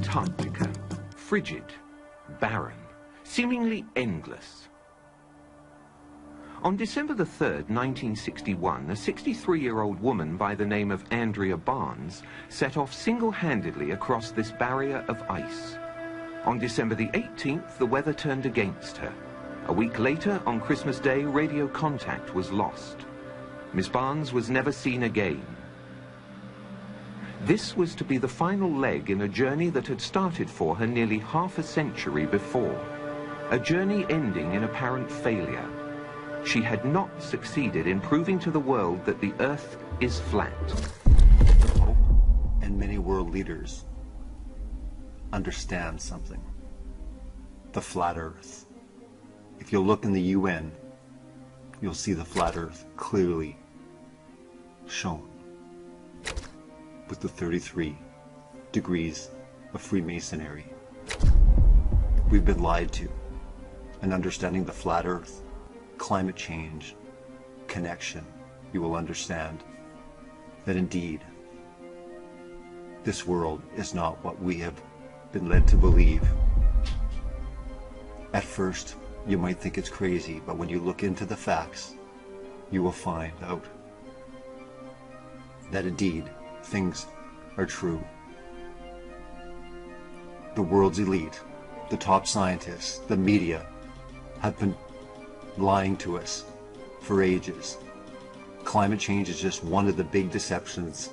Antarctica, frigid, barren, seemingly endless. On December the 3rd, 1961, a 63-year-old woman by the name of Andrea Barnes set off single-handedly across this barrier of ice. On December the 18th, the weather turned against her. A week later, on Christmas Day, radio contact was lost. Miss Barnes was never seen again. This was to be the final leg in a journey that had started for her nearly half a century before. A journey ending in apparent failure. She had not succeeded in proving to the world that the Earth is flat. The Pope and many world leaders understand something. The flat Earth. If you look in the UN, you'll see the flat Earth clearly shown with the 33 degrees of Freemasonry. We've been lied to, and understanding the flat Earth, climate change, connection, you will understand that indeed this world is not what we have been led to believe. At first, you might think it's crazy, but when you look into the facts, you will find out that indeed things are true. The world's elite, the top scientists, the media have been lying to us for ages. Climate change is just one of the big deceptions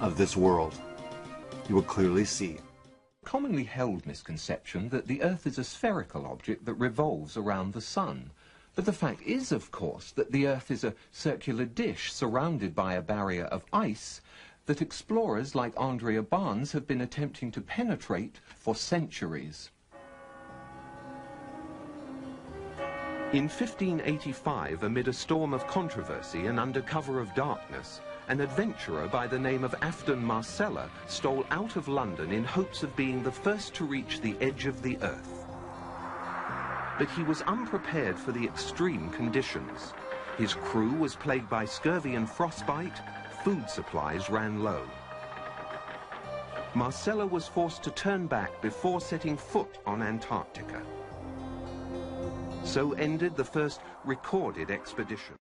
of this world. You will clearly see. Commonly held misconception that the Earth is a spherical object that revolves around the Sun. But the fact is, of course, that the Earth is a circular dish surrounded by a barrier of ice that explorers like Andrea Barnes have been attempting to penetrate for centuries. In 1585, amid a storm of controversy and under cover of darkness, an adventurer by the name of Afton Marcella stole out of London in hopes of being the first to reach the edge of the Earth. But he was unprepared for the extreme conditions. His crew was plagued by scurvy and frostbite, food supplies ran low. Marcella was forced to turn back before setting foot on Antarctica. So ended the first recorded expedition.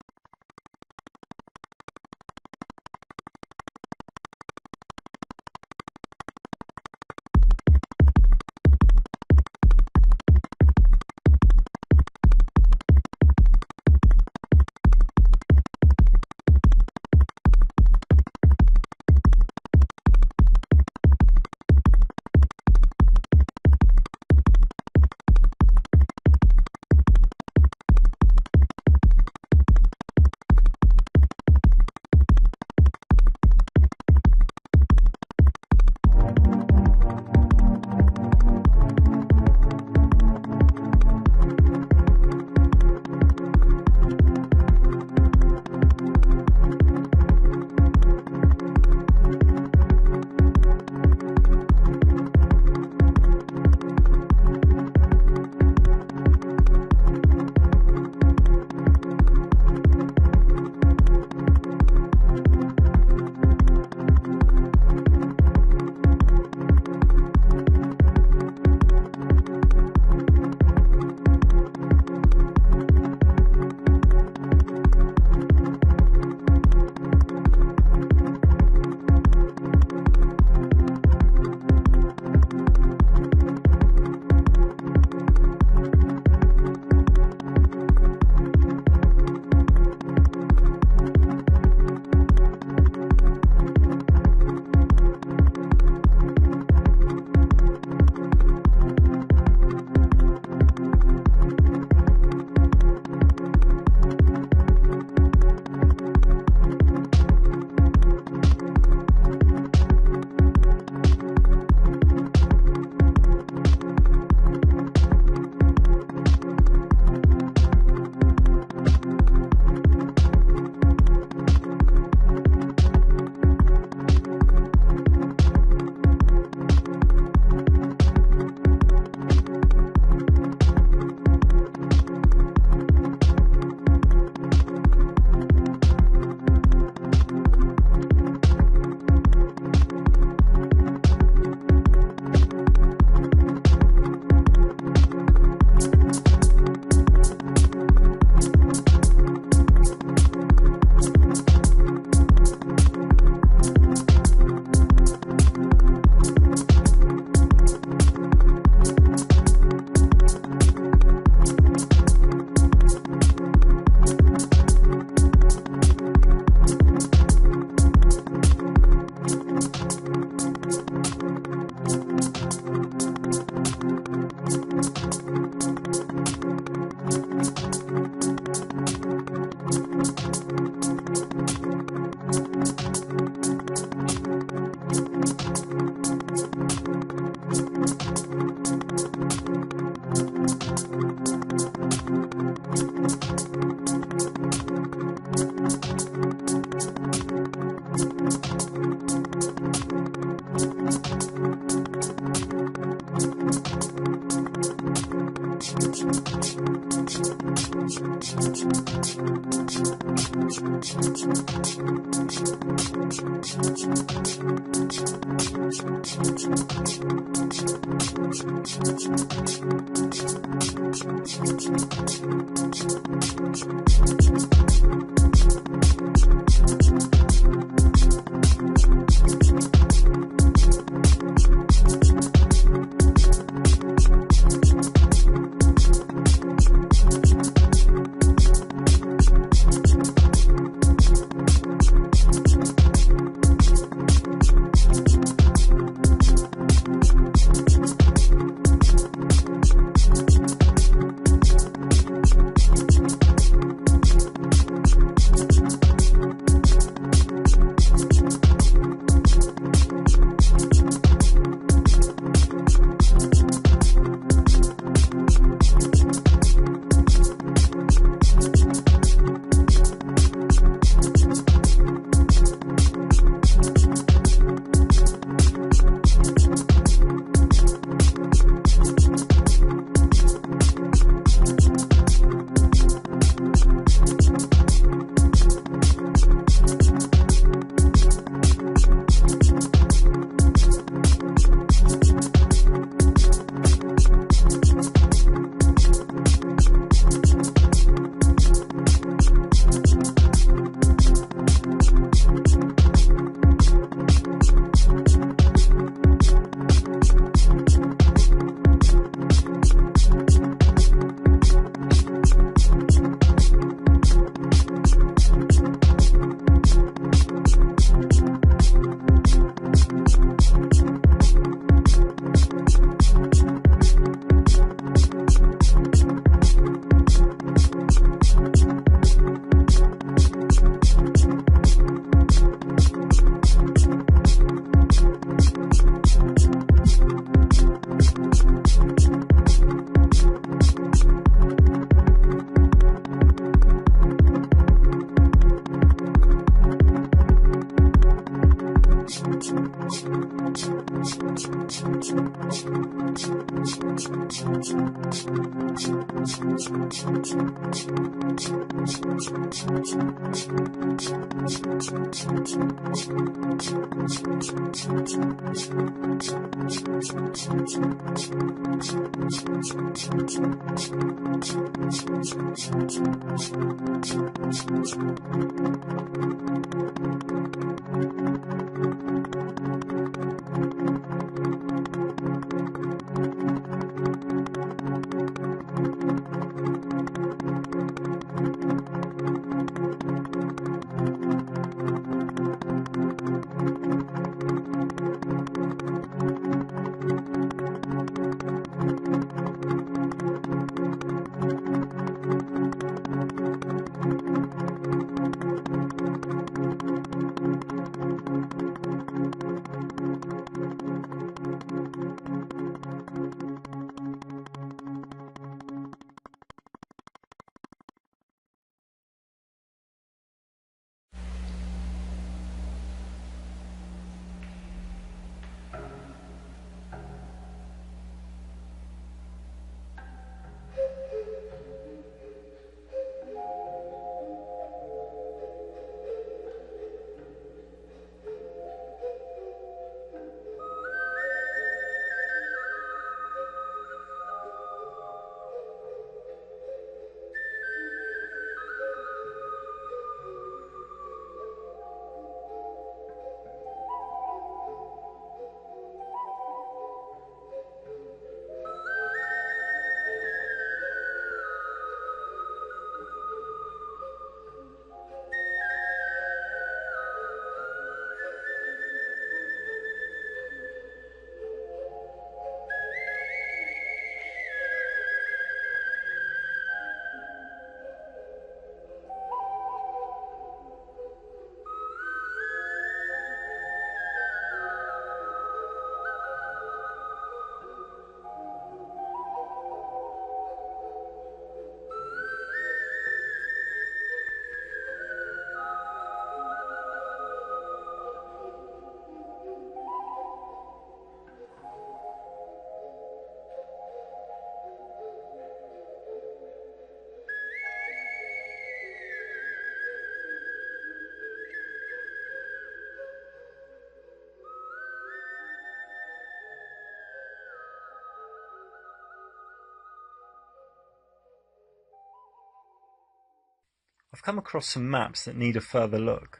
I've come across some maps that need a further look.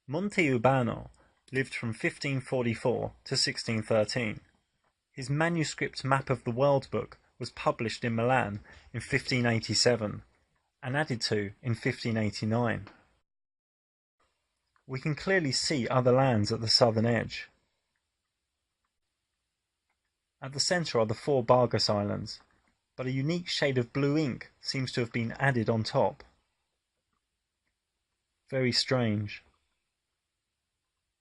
Monte Urbano lived from 1544 to 1613. His manuscript Map of the World book was published in Milan in 1587 and added to in 1589. We can clearly see other lands at the southern edge. At the centre are the 4 Bargas Islands, but a unique shade of blue ink seems to have been added on top. Very strange.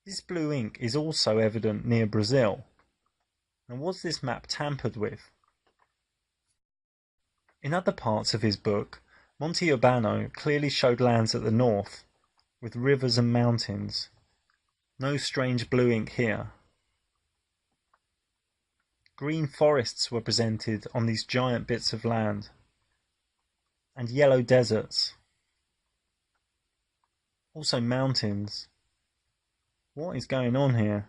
This blue ink is also evident near Brazil. And was this map tampered with? In other parts of his book, Monte Urbano clearly showed lands at the north, with rivers and mountains. No strange blue ink here. Green forests were presented on these giant bits of land, and yellow deserts. Also mountains. What is going on here?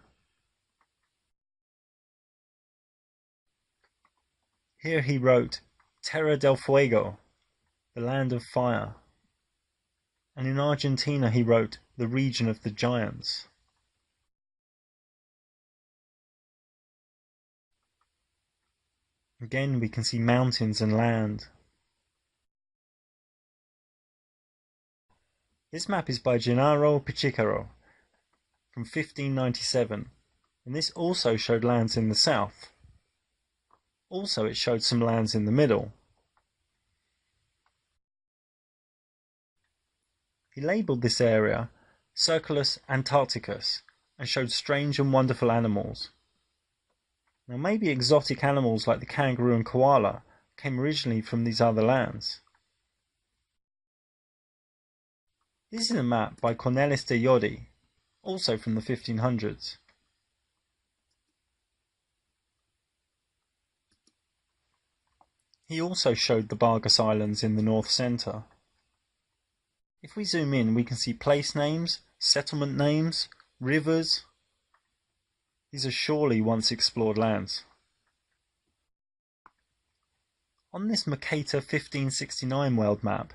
Here he wrote, Tierra del Fuego, the land of fire. And in Argentina he wrote, the region of the giants. Again we can see mountains and land. This map is by Gennaro Pichicaro from 1597, and this also showed lands in the south. Also it showed some lands in the middle. He labelled this area Circulus Antarcticus and showed strange and wonderful animals. Now maybe exotic animals like the kangaroo and koala came originally from these other lands. This is a map by Cornelis de Jodi, also from the 1500s. He also showed the Bargas Islands in the north centre. If we zoom in, we can see place names, settlement names, rivers. These are surely once explored lands. On this Mercator 1569 world map,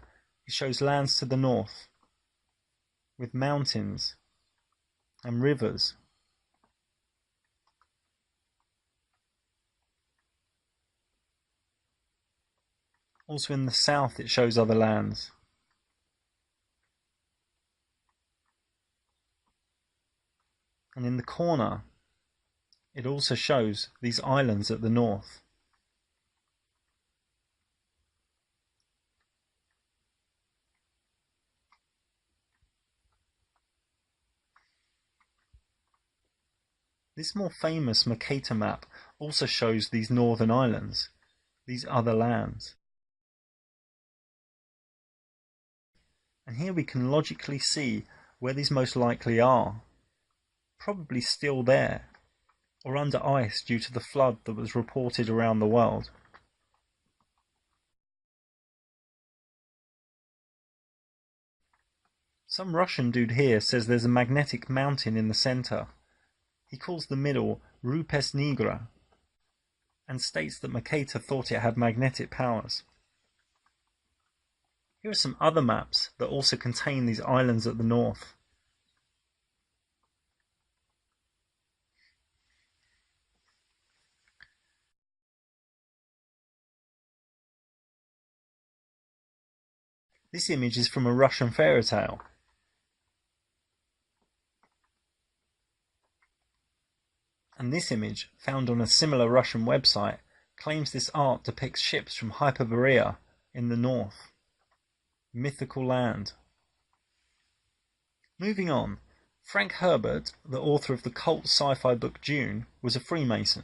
it shows lands to the north, with mountains and rivers. Also in the south it shows other lands. And in the corner it also shows these islands at the north. This more famous Mercator map also shows these northern islands, these other lands. And here we can logically see where these most likely are. Probably still there, or under ice due to the flood that was reported around the world. Some Russian dude here says there's a magnetic mountain in the centre. He calls the middle Rupes Nigra, and states that Mercator thought it had magnetic powers. Here are some other maps that also contain these islands at the north. This image is from a Russian fairy tale. And this image, found on a similar Russian website, claims this art depicts ships from Hyperborea in the north. Mythical land. Moving on, Frank Herbert, the author of the cult sci-fi book Dune, was a Freemason,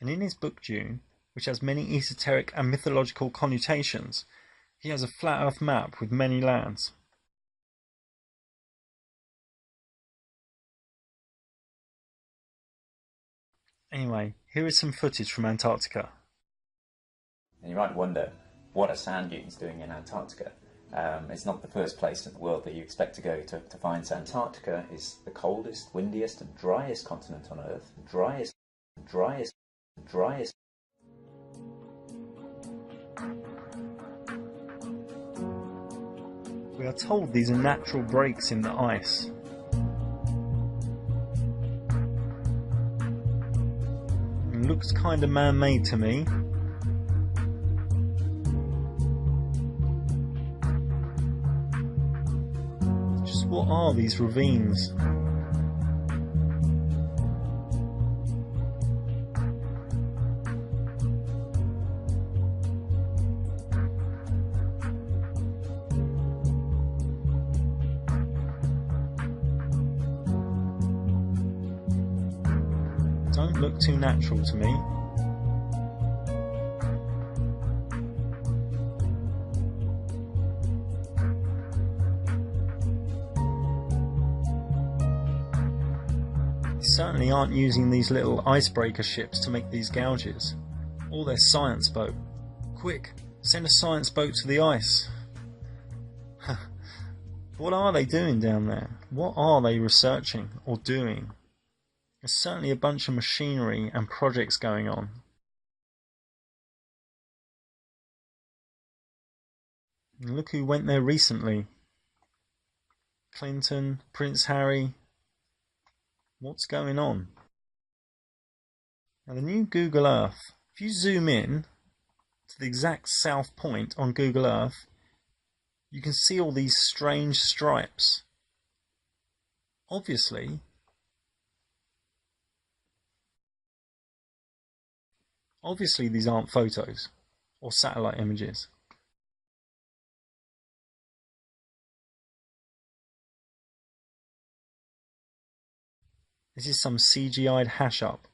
and in his book Dune, which has many esoteric and mythological connotations, he has a flat earth map with many lands. Anyway, here is some footage from Antarctica. And you might wonder, what are sand dunes doing in Antarctica? It's not the first place in the world that you expect to go to find sand. Antarctica is the coldest, windiest and driest continent on Earth. Driest. We are told these are natural breaks in the ice. It looks kind of man-made to me. Just what are these ravines? Don't look too natural to me. They certainly aren't using these little icebreaker ships to make these gouges. Or their science boat. Quick, send a science boat to the ice. What are they doing down there? What are they researching or doing? There's certainly a bunch of machinery and projects going on. And look who went there recently. Clinton, Prince Harry. What's going on? Now the new Google Earth, if you zoom in to the exact south point on Google Earth, you can see all these strange stripes. Obviously these aren't photos or satellite images. This is some CGI'd hash up.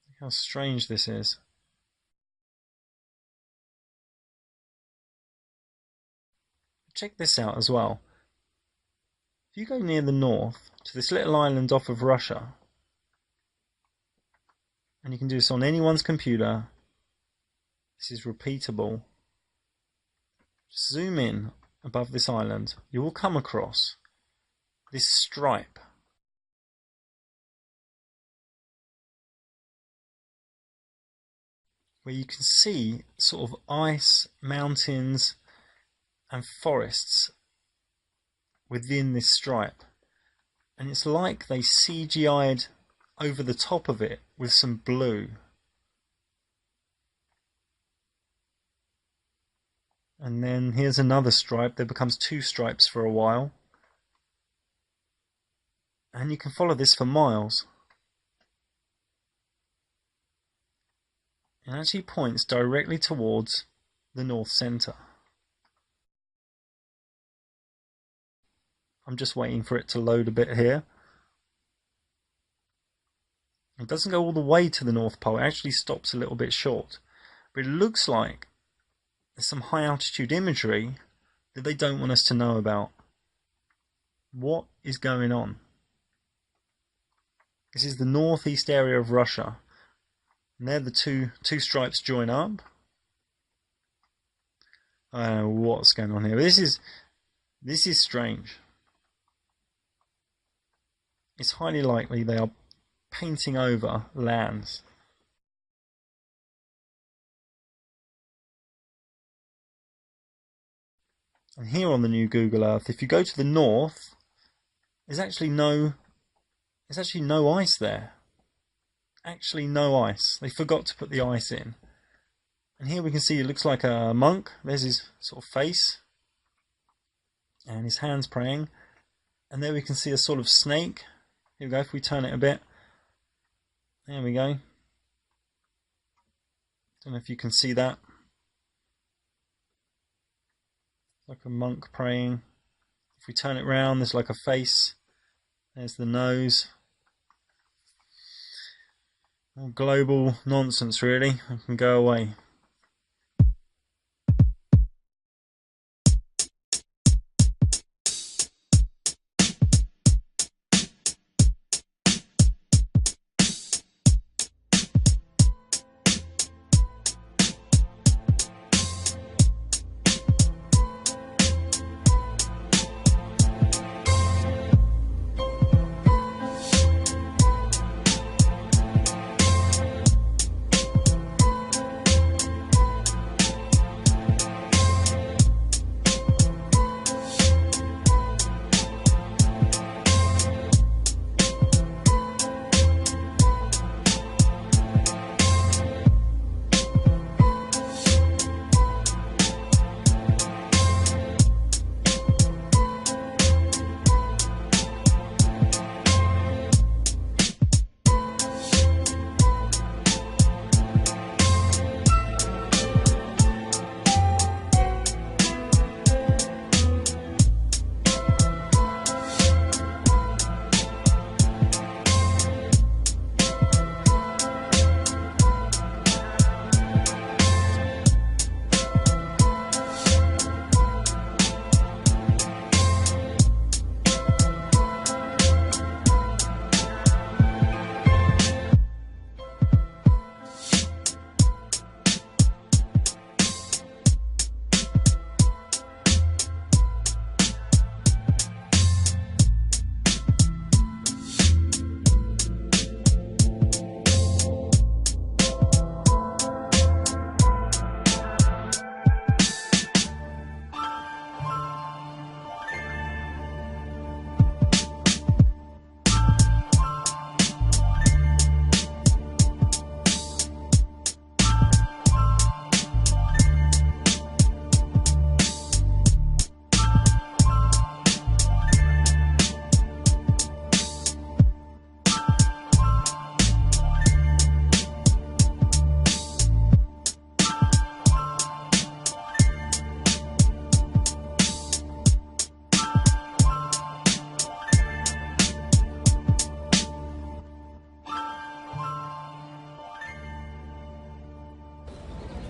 Look how strange this is. Check this out as well. If you go near the north to this little island off of Russia, and you can do this on anyone's computer, this is repeatable. Just zoom in above this island, you will come across this stripe. Where you can see sort of ice, mountains and forests within this stripe, and it's like they CGI'd over the top of it with some blue. And then here's another stripe. There becomes two stripes for a while, and you can follow this for miles. It actually points directly towards the north centre. I'm just waiting for it to load a bit here. It doesn't go all the way to the North Pole, it actually stops a little bit short. But it looks like there's some high altitude imagery that they don't want us to know about. What is going on? This is the northeast area of Russia. And there the two stripes join up. I don't know what's going on here. But this is strange. It's highly likely they are painting over lands. And here on the new Google Earth, if you go to the north, there's actually no ice there. Actually no ice. They forgot to put the ice in. And here we can see it looks like a monk. There's his sort of face. And his hands praying. And there we can see a sort of snake. Here we go, if we turn it a bit. There we go. Don't know if you can see that. Like a monk praying. If we turn it round, there's like a face. There's the nose. All global nonsense, really. I can go away.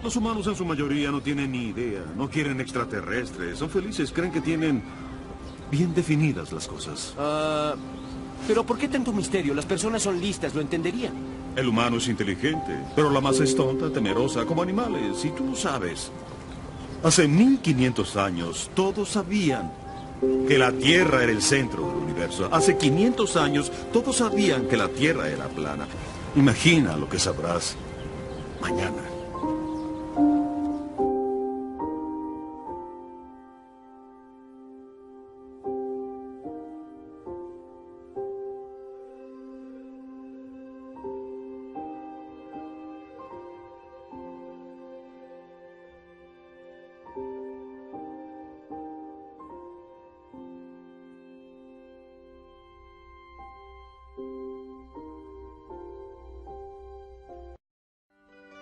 Los humanos en su mayoría no tienen ni idea, no quieren extraterrestres, son felices, creen que tienen bien definidas las cosas. Pero ¿por qué tanto misterio? Las personas son listas, lo entenderían. El humano es inteligente, pero la masa es tonta, temerosa, como animales, y tú lo sabes. Hace 1500 años todos sabían que la Tierra era el centro del universo. Hace 500 años todos sabían que la Tierra era plana. Imagina lo que sabrás mañana.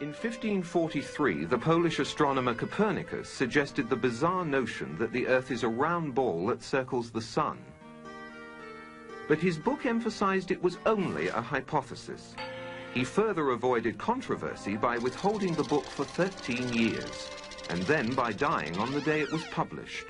In 1543, the Polish astronomer Copernicus suggested the bizarre notion that the Earth is a round ball that circles the Sun. But his book emphasized it was only a hypothesis. He further avoided controversy by withholding the book for 13 years, and then by dying on the day it was published.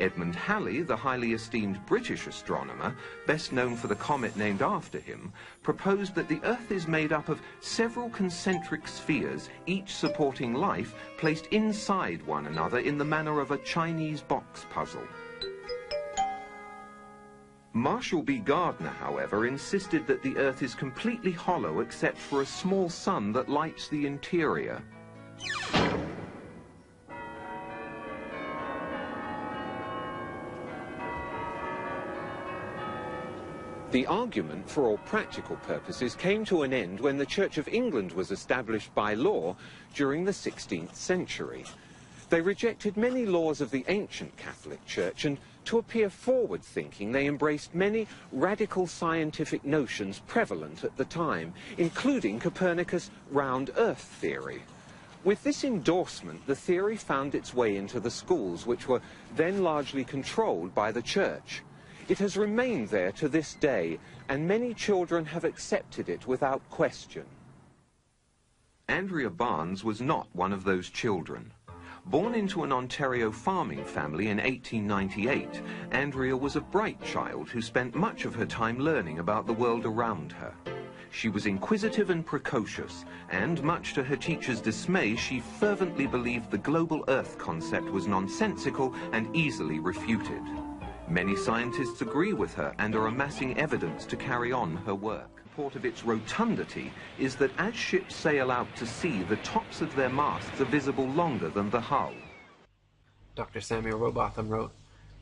Edmund Halley, the highly esteemed British astronomer, best known for the comet named after him, proposed that the Earth is made up of several concentric spheres, each supporting life, placed inside one another in the manner of a Chinese box puzzle. Marshall B. Gardner, however, insisted that the Earth is completely hollow except for a small sun that lights the interior. The argument, for all practical purposes, came to an end when the Church of England was established by law during the 16th century. They rejected many laws of the ancient Catholic Church, and to appear forward-thinking, they embraced many radical scientific notions prevalent at the time, including Copernicus' round Earth theory. With this endorsement, the theory found its way into the schools, which were then largely controlled by the Church. It has remained there to this day, and many children have accepted it without question. Andrea Barnes was not one of those children. Born into an Ontario farming family in 1898, Andrea was a bright child who spent much of her time learning about the world around her. She was inquisitive and precocious, and much to her teacher's dismay, she fervently believed the global Earth concept was nonsensical and easily refuted. Many scientists agree with her and are amassing evidence to carry on her work. Part of its rotundity is that as ships sail out to sea, the tops of their masts are visible longer than the hull. Dr. Samuel Robotham wrote,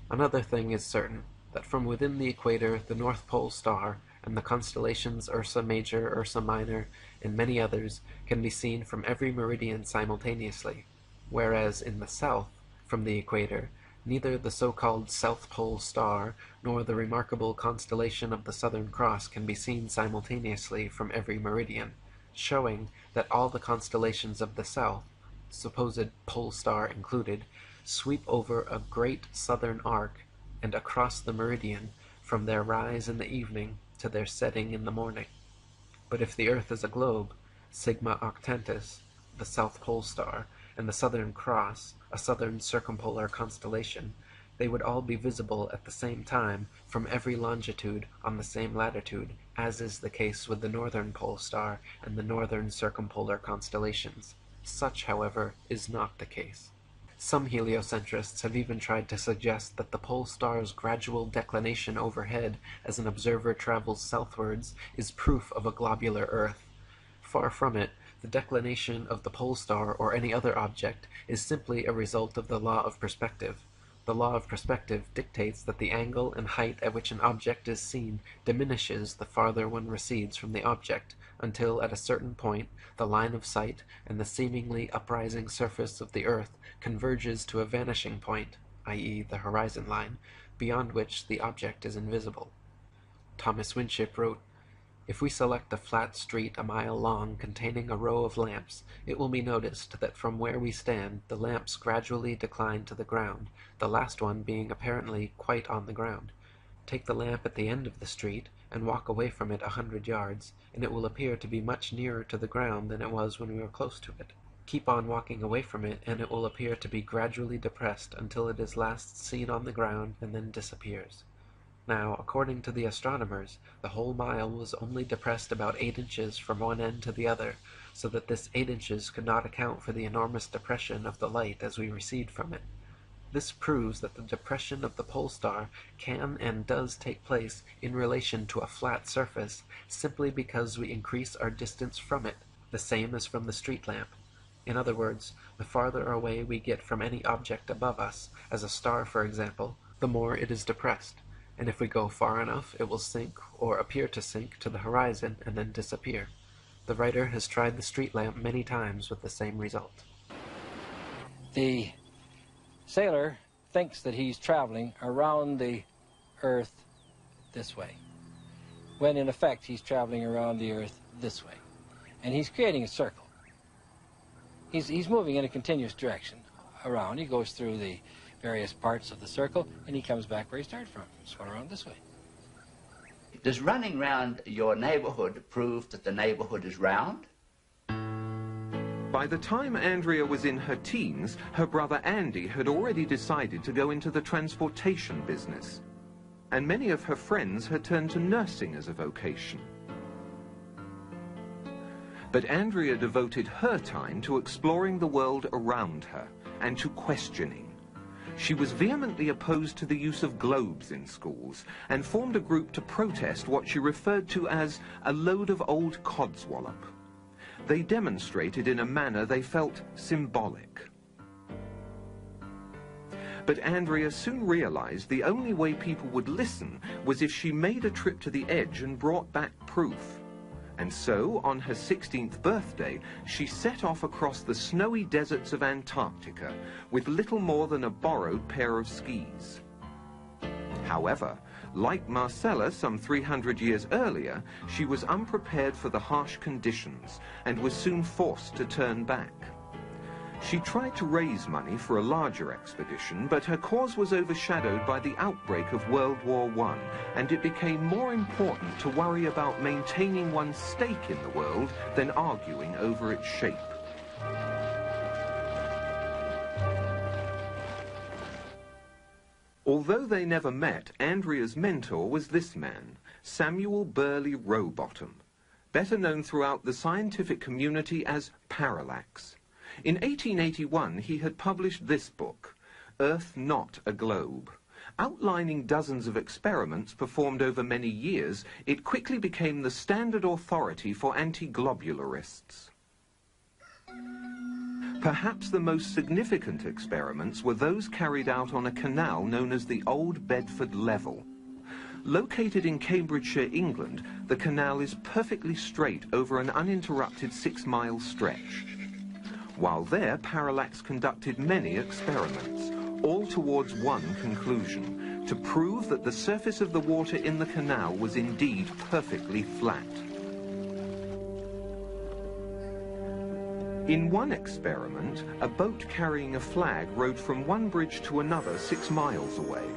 "Another thing is certain, that from within the equator the North Pole star and the constellations Ursa Major, Ursa Minor, and many others can be seen from every meridian simultaneously, whereas in the south, from the equator, neither the so-called South Pole star nor the remarkable constellation of the Southern Cross can be seen simultaneously from every meridian, showing that all the constellations of the south, supposed pole star included, sweep over a great southern arc and across the meridian from their rise in the evening to their setting in the morning. But if the earth is a globe, Sigma Octantis, the South Pole star, and the Southern Cross, a southern circumpolar constellation, they would all be visible at the same time from every longitude on the same latitude, as is the case with the Northern Pole star and the northern circumpolar constellations. Such, however, is not the case. Some heliocentrists have even tried to suggest that the pole star's gradual declination overhead as an observer travels southwards is proof of a globular Earth. Far from it. The declination of the pole star or any other object is simply a result of the law of perspective. The law of perspective dictates that the angle and height at which an object is seen diminishes the farther one recedes from the object, until at a certain point the line of sight and the seemingly uprising surface of the earth converges to a vanishing point, i.e. the horizon line, beyond which the object is invisible. Thomas Winship wrote, "If we select a flat street a mile long containing a row of lamps, it will be noticed that from where we stand the lamps gradually decline to the ground, the last one being apparently quite on the ground. Take the lamp at the end of the street, and walk away from it 100 yards, and it will appear to be much nearer to the ground than it was when we were close to it. Keep on walking away from it, and it will appear to be gradually depressed until it is last seen on the ground and then disappears. Now, according to the astronomers, the whole mile was only depressed about 8 inches from one end to the other, so that this 8 inches could not account for the enormous depression of the light as we recede from it. This proves that the depression of the pole star can and does take place in relation to a flat surface, simply because we increase our distance from it, the same as from the street lamp. In other words, the farther away we get from any object above us, as a star for example, the more it is depressed, and if we go far enough it will sink, or appear to sink, to the horizon and then disappear. The writer has tried the street lamp many times with the same result. The sailor thinks that he's traveling around the Earth this way, when in effect he's traveling around the Earth this way. And he's creating a circle. He's moving in a continuous direction around. He goes through the various parts of the circle, and he comes back where he started from. He's going around this way. Does running round your neighborhood prove that the neighborhood is round? By the time Andrea was in her teens, her brother Andy had already decided to go into the transportation business, and many of her friends had turned to nursing as a vocation. But Andrea devoted her time to exploring the world around her and to questioning. She was vehemently opposed to the use of globes in schools and formed a group to protest what she referred to as a load of old codswallop. They demonstrated in a manner they felt symbolic. But Andrea soon realized the only way people would listen was if she made a trip to the edge and brought back proof. And so, on her 16th birthday, she set off across the snowy deserts of Antarctica with little more than a borrowed pair of skis. However, like Marcella some 300 years earlier, she was unprepared for the harsh conditions and was soon forced to turn back. She tried to raise money for a larger expedition, but her cause was overshadowed by the outbreak of World War I, and it became more important to worry about maintaining one's stake in the world than arguing over its shape. Although they never met, Andrea's mentor was this man, Samuel Burley Rowbottom, better known throughout the scientific community as Parallax. In 1881, he had published this book, Earth Not a Globe. Outlining dozens of experiments performed over many years, it quickly became the standard authority for anti-globularists. Perhaps the most significant experiments were those carried out on a canal known as the Old Bedford Level. Located in Cambridgeshire, England, the canal is perfectly straight over an uninterrupted 6-mile stretch. While there, Parallax conducted many experiments, all towards one conclusion, to prove that the surface of the water in the canal was indeed perfectly flat. In one experiment, a boat carrying a flag rowed from one bridge to another 6 miles away.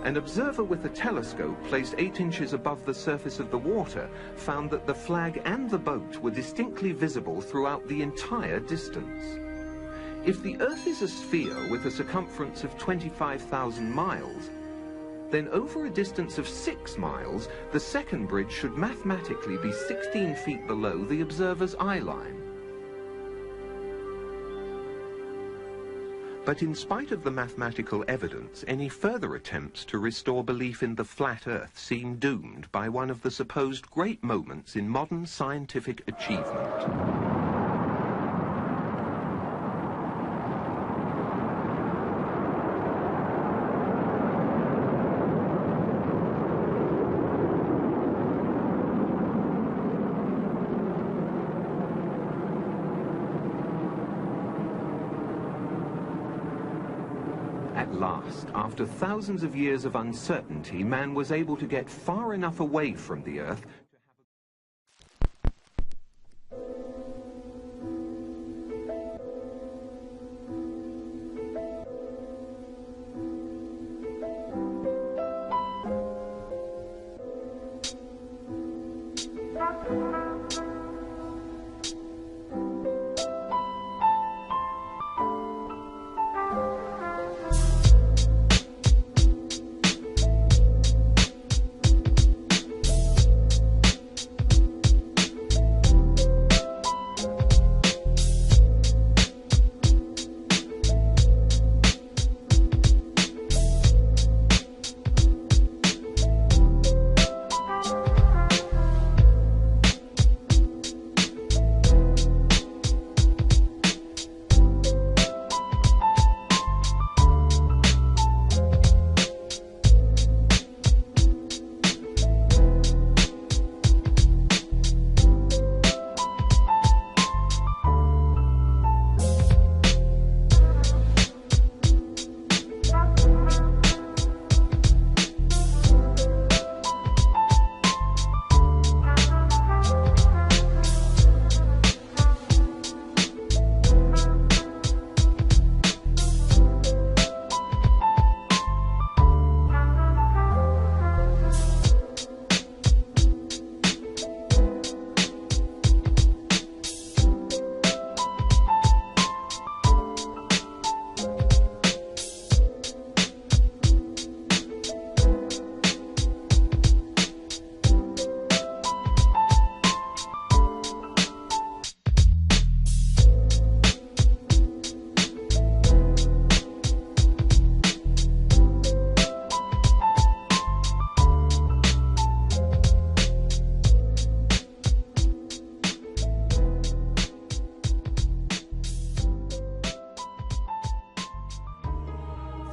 An observer with a telescope placed 8 inches above the surface of the water found that the flag and the boat were distinctly visible throughout the entire distance. If the Earth is a sphere with a circumference of 25,000 miles, then over a distance of 6 miles, the second bridge should mathematically be 16 feet below the observer's eye line. But in spite of the mathematical evidence, any further attempts to restore belief in the flat Earth seem doomed by one of the supposed great moments in modern scientific achievement. At last, after thousands of years of uncertainty, man was able to get far enough away from the Earth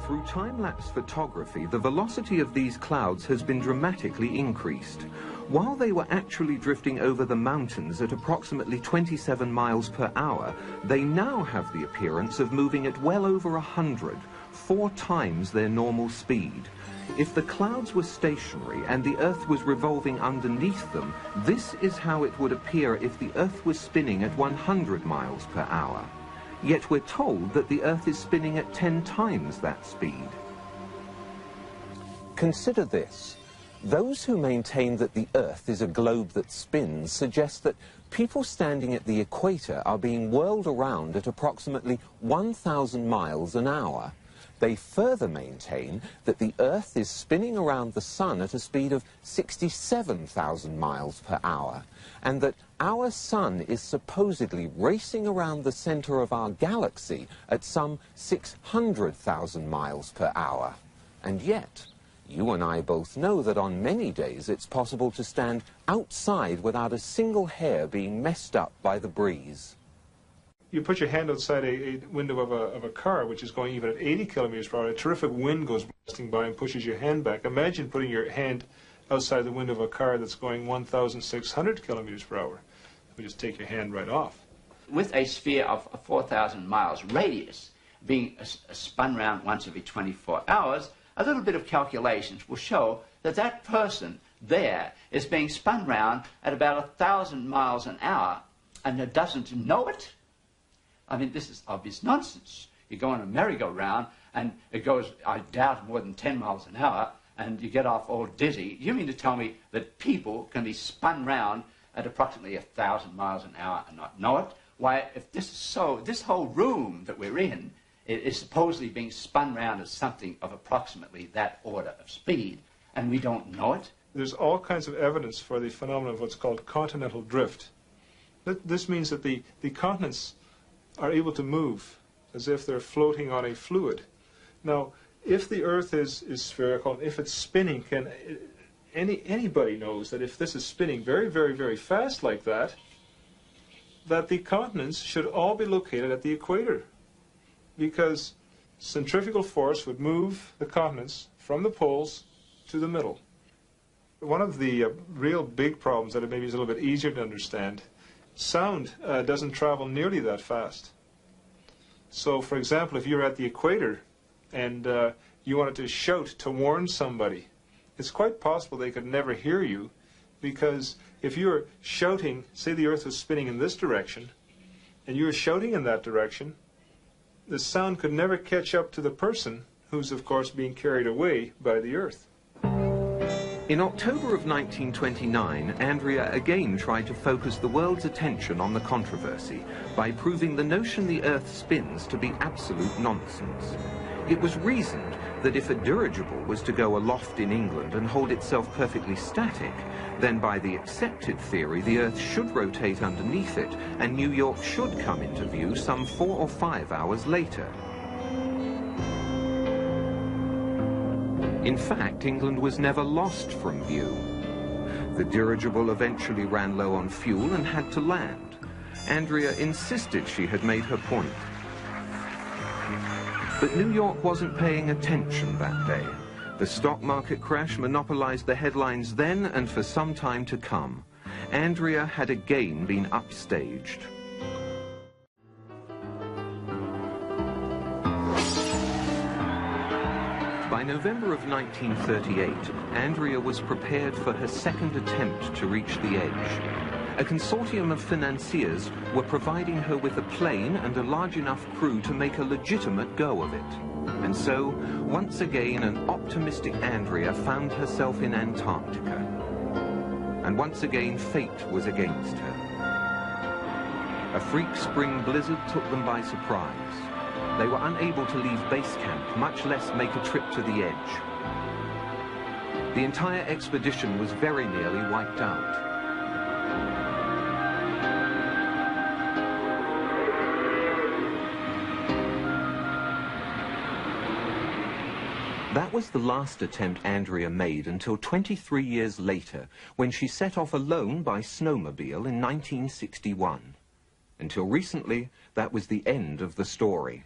Through time-lapse photography, the velocity of these clouds has been dramatically increased. While they were actually drifting over the mountains at approximately 27 miles per hour, they now have the appearance of moving at well over 100, 4 times their normal speed. If the clouds were stationary and the Earth was revolving underneath them, this is how it would appear if the Earth was spinning at 100 miles per hour. Yet we're told that the Earth is spinning at 10 times that speed. Consider this. Those who maintain that the Earth is a globe that spins suggest that people standing at the equator are being whirled around at approximately 1,000 miles an hour. They further maintain that the Earth is spinning around the Sun at a speed of 67,000 miles per hour, and that our Sun is supposedly racing around the center of our galaxy at some 600,000 miles per hour. And yet, you and I both know that on many days it's possible to stand outside without a single hair being messed up by the breeze. You put your hand outside a window of a car which is going even at 80 kilometers per hour, a terrific wind goes blasting by and pushes your hand back. Imagine putting your hand outside the window of a car that's going 1,600 kilometers per hour. You just take your hand right off. With a sphere of 4,000 miles radius being spun round once every 24 hours, a little bit of calculations will show that that person there is being spun round at about 1,000 miles an hour and doesn't know it. I mean, this is obvious nonsense. You go on a merry-go-round and it goes, I doubt, more than 10 miles an hour, and you get off all dizzy. You mean to tell me that people can be spun round at approximately 1,000 miles an hour and not know it? Why, if this is so, this whole room that we're in is supposedly being spun round at something of approximately that order of speed, and we don't know it? There's all kinds of evidence for the phenomenon of what's called continental drift. This means that the continents are able to move as if they're floating on a fluid. Now, if the Earth is spherical, if it's spinning, anybody knows that if this is spinning very, very, very fast like that, that the continents should all be located at the equator, because centrifugal force would move the continents from the poles to the middle. One of the real big problems that maybe is a little bit easier to understand, sound doesn't travel nearly that fast. So, for example, if you're at the equator and you wanted to shout to warn somebody, it's quite possible they could never hear you, because if you were shouting, say the Earth was spinning in this direction, and you were shouting in that direction, the sound could never catch up to the person who's, of course, being carried away by the Earth. In October of 1929, Andrea again tried to focus the world's attention on the controversy by proving the notion the Earth spins to be absolute nonsense. It was reasoned that if a dirigible was to go aloft in England and hold itself perfectly static, then by the accepted theory the Earth should rotate underneath it and New York should come into view some 4 or 5 hours later. In fact, England was never lost from view. The dirigible eventually ran low on fuel and had to land. Andrea insisted she had made her point. But New York wasn't paying attention that day. The stock market crash monopolized the headlines then and for some time to come. Andrea had again been upstaged. By November of 1938, Andrea was prepared for her second attempt to reach the edge. A consortium of financiers were providing her with a plane and a large enough crew to make a legitimate go of it. And so, once again, an optimistic Andrea found herself in Antarctica. And once again, fate was against her. A freak spring blizzard took them by surprise. They were unable to leave base camp, much less make a trip to the edge. The entire expedition was very nearly wiped out. That was the last attempt Andrea made until 23 years later, when she set off alone by snowmobile in 1961. Until recently, that was the end of the story.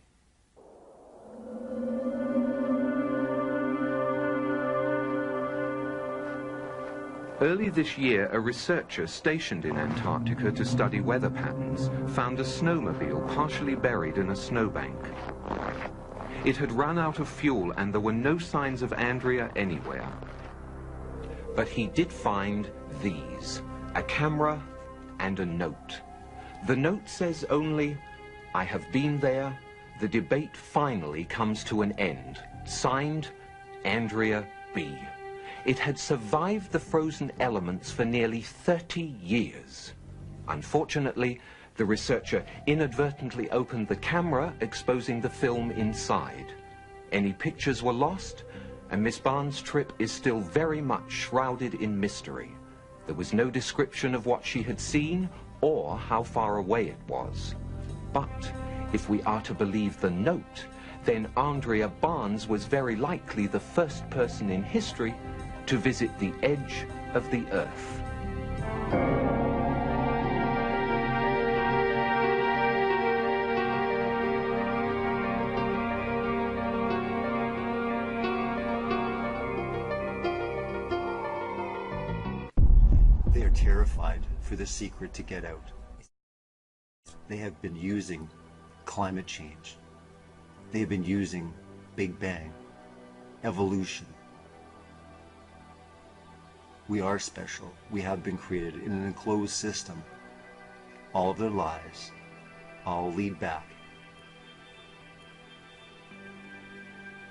Early this year, a researcher stationed in Antarctica to study weather patterns found a snowmobile partially buried in a snowbank. It had run out of fuel and there were no signs of Andrea anywhere. But he did find these, a camera and a note. The note says only, "I have been there. The debate finally comes to an end. Signed, Andrea B." It had survived the frozen elements for nearly 30 years. Unfortunately, the researcher inadvertently opened the camera, exposing the film inside. Any pictures were lost, and Miss Barnes' trip is still very much shrouded in mystery. There was no description of what she had seen or how far away it was. But if we are to believe the note, then Andrea Barnes was very likely the first person in history to visit the edge of the Earth. They are terrified for the secret to get out. They have been using climate change. They have been using Big Bang, evolution. We are special. We have been created in an enclosed system. All of their lies all lead back.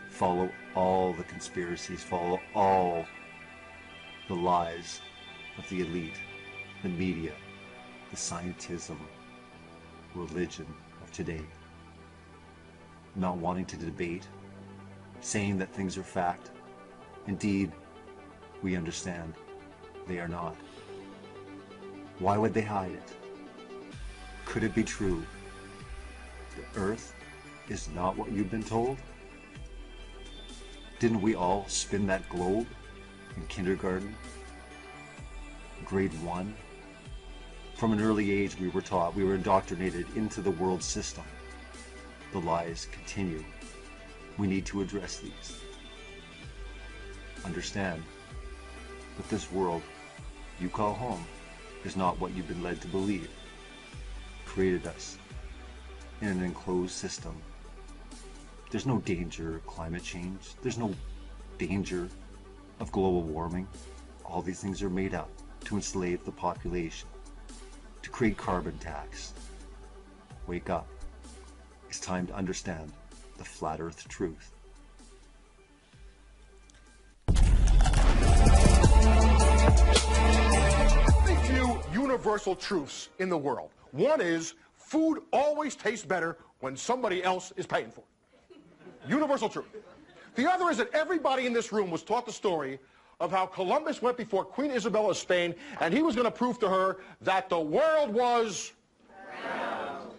Follow all the conspiracies, follow all the lies of the elite, the media, the scientism, religion of today. Not wanting to debate, saying that things are fact. Indeed, we understand they are not. Why would they hide it? Could it be true? The Earth is not what you've been told? Didn't we all spin that globe in kindergarten? Grade 1? From an early age we were taught, we were indoctrinated into the world system. The lies continue. We need to address these. Understand that this world you call home is not what you've been led to believe. Created us in an enclosed system. There's no danger of climate change. There's no danger of global warming. All these things are made up to enslave the population, to create carbon tax. Wake up. It's time to understand the flat earth truth. Few universal truths in the world. One is food always tastes better when somebody else is paying for it. Universal truth. The other is that everybody in this room was taught the story of how Columbus went before Queen Isabella of Spain and he was going to prove to her that the world was round.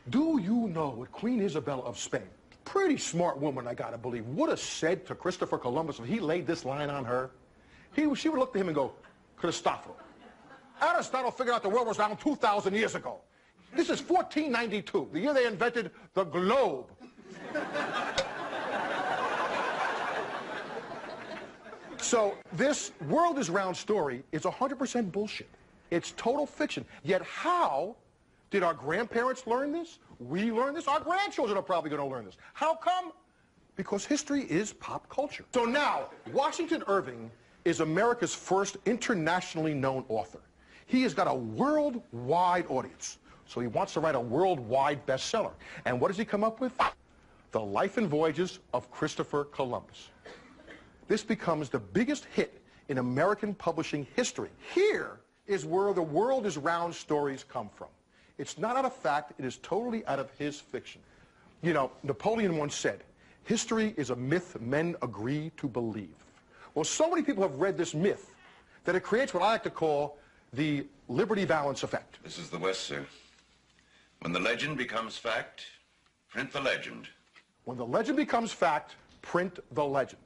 Do you know what Queen Isabella of Spain, pretty smart woman I gotta believe, would have said to Christopher Columbus if he laid this line on her? She would look to him and go, Christopher, Aristotle figured out the world was round 2,000 years ago. This is 1492, the year they invented the globe. So this world is round story is 100% bullshit. It's total fiction. Yet how did our grandparents learn this? We learned this. Our grandchildren are probably going to learn this. How come? Because history is pop culture. So now, Washington Irving is America's first internationally known author. He has got a worldwide audience. So he wants to write a worldwide bestseller. And what does he come up with? The Life and Voyages of Christopher Columbus. This becomes the biggest hit in American publishing history. Here is where the world is round stories come from. It's not out of fact, it is totally out of his fiction. You know, Napoleon once said, history is a myth men agree to believe. Well, so many people have read this myth that it creates what I like to call the Liberty Valance effect. This is the West, sir. When the legend becomes fact, print the legend. When the legend becomes fact, print the legend.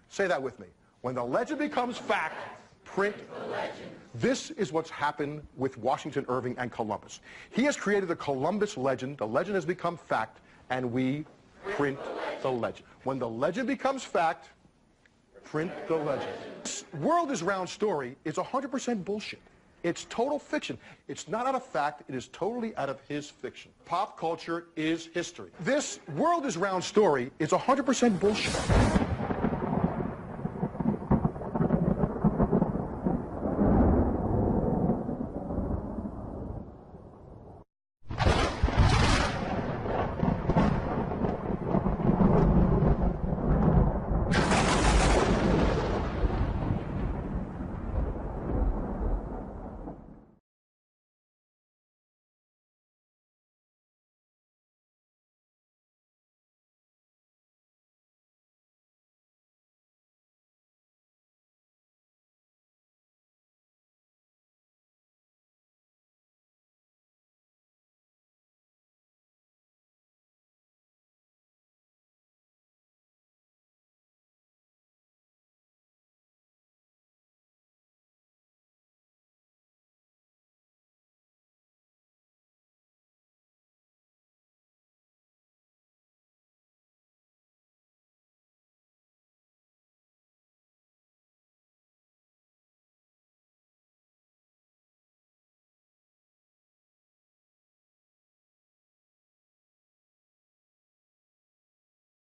Say that with me. When the legend becomes fact, print the legend. This is what's happened with Washington Irving and Columbus. He has created the Columbus legend. The legend has become fact, and we print the legend. When the legend becomes fact, print the legend. This world is round story is 100% bullshit. It's total fiction. It's not out of fact. It is totally out of his fiction. Pop culture is history. This world is round story is 100% bullshit.